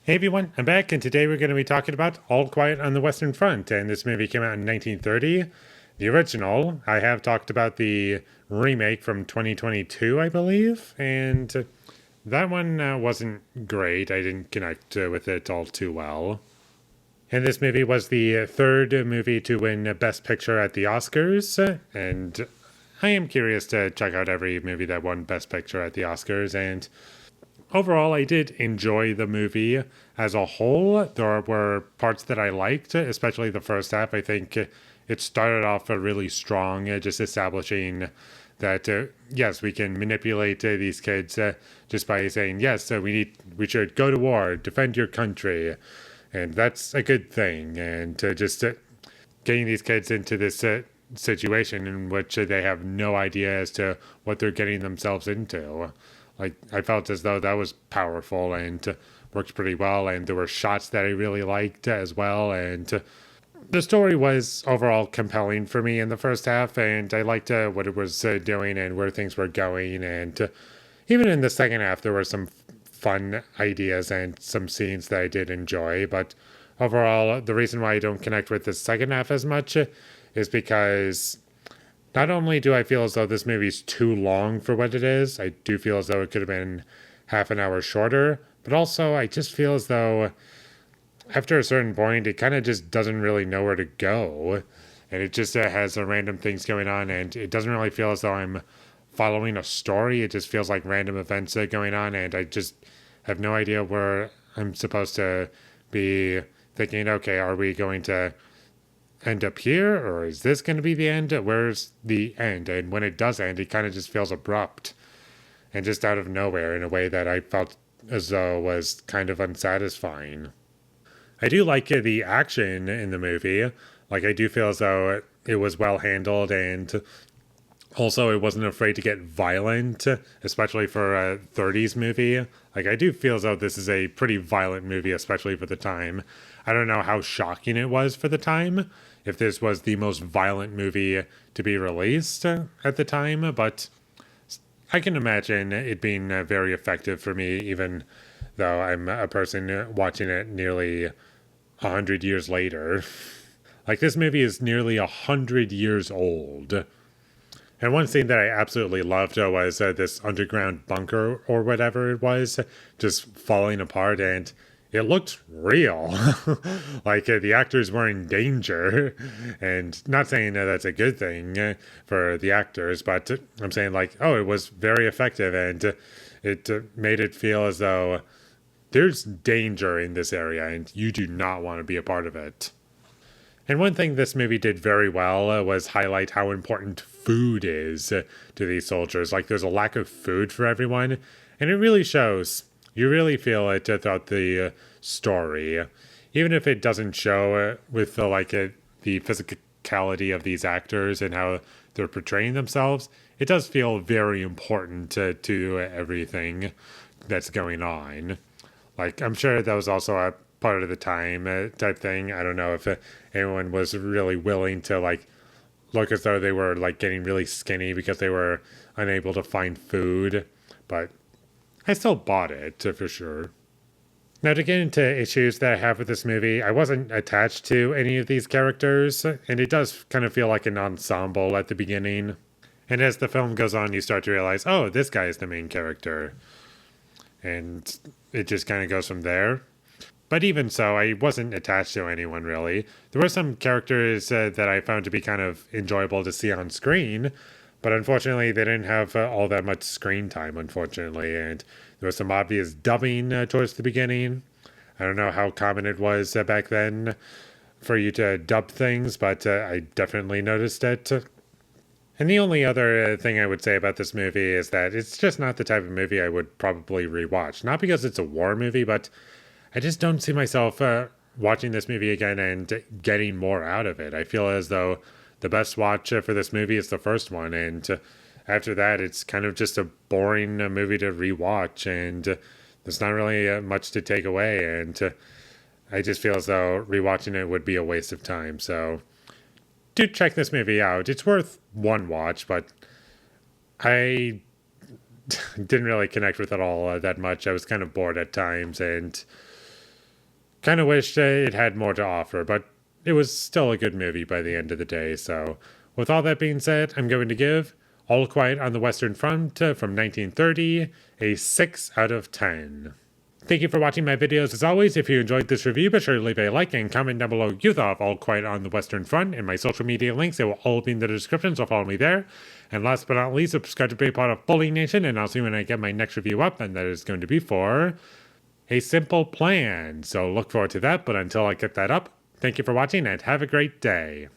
Hey everyone, I'm back, and today we're going to be talking about All Quiet on the Western Front. And this movie came out in 1930. The original, I have talked about the remake from 2022, I believe, and that one wasn't great. I didn't connect with it all too well. And this movie was the third movie to win Best Picture at the Oscars, and I am curious to check out every movie that won Best Picture at the Oscars, and overall, I did enjoy the movie as a whole. There were parts that I liked, especially the first half. I think it started off really strong, just establishing that yes, we can manipulate these kids just by saying yes, we should go to war, defend your country, and that's a good thing. And just getting these kids into this situation in which they have no idea as to what they're getting themselves into. Like, I felt as though that was powerful and worked pretty well, and there were shots that I really liked as well, and the story was overall compelling for me in the first half, and I liked what it was doing and where things were going, and even in the second half there were some fun ideas and some scenes that I did enjoy, but overall the reason why I don't connect with the second half as much is because not only do I feel as though this movie's too long for what it is, I do feel as though it could have been half an hour shorter, but also I just feel as though after a certain point, it kind of just doesn't really know where to go. And it just has random things going on, and it doesn't really feel as though I'm following a story. It just feels like random events going on, and I just have no idea where I'm supposed to be thinking, okay, are we going to end up here, or is this going to be the end? Where's the end? And when it does end, it kind of just feels abrupt and just out of nowhere in a way that I felt as though was kind of unsatisfying. I do like the action in the movie. Like, I do feel as though it was well handled, and also it wasn't afraid to get violent, especially for a 30s movie. Like, I do feel as though this is a pretty violent movie, especially for the time. I don't know how shocking it was for the time, if this was the most violent movie to be released at the time, but I can imagine it being very effective for me, even though I'm a person watching it nearly 100 years later. Like, this movie is nearly 100 years old. And one scene that I absolutely loved was this underground bunker or whatever it was just falling apart, and it looked real. Like the actors were in danger. And not saying that that's a good thing for the actors, but I'm saying, like, oh, it was very effective, and it made it feel as though there's danger in this area and you do not want to be a part of it. And one thing this movie did very well was highlight how important food is to these soldiers. Like, there's a lack of food for everyone, and it really shows. You really feel it throughout the story, even if it doesn't show with the physicality of these actors and how they're portraying themselves. It does feel very important to everything that's going on. Like, I'm sure that was also a part of the time type thing. I don't know if anyone was really willing to like look as though they were like getting really skinny because they were unable to find food, but I still bought it for sure. Now, to get into issues that I have with this movie, I wasn't attached to any of these characters, and it does kind of feel like an ensemble at the beginning. And as the film goes on, you start to realize, oh, this guy is the main character. And it just kind of goes from there. But even so, I wasn't attached to anyone really. There were some characters that I found to be kind of enjoyable to see on screen, but unfortunately, they didn't have all that much screen time, unfortunately. And there was some obvious dubbing towards the beginning. I don't know how common it was back then for you to dub things, but I definitely noticed it. And the only other thing I would say about this movie is that it's just not the type of movie I would probably rewatch. Not because it's a war movie, but I just don't see myself watching this movie again and getting more out of it. I feel as though the best watch for this movie is the first one, and after that, it's kind of just a boring movie to rewatch, and there's not really much to take away. And I just feel as though rewatching it would be a waste of time. So do check this movie out. It's worth one watch, but I didn't really connect with it all that much. I was kind of bored at times, and Kind of wish it had more to offer, but it was still a good movie by the end of the day. So, with all that being said, I'm going to give All Quiet on the Western Front from 1930 a 6 out of 10. Thank you for watching my videos as always. If you enjoyed this review, be sure to leave a like and comment down below your thought of All Quiet on the Western Front, and my social media links, they will all be in the description, so follow me there. And last but not least, subscribe to be a part of Foley Nation, and I'll see you when I get my next review up, and that is going to be for A Simple Plan. So look forward to that, but until I get that up, thank you for watching and have a great day.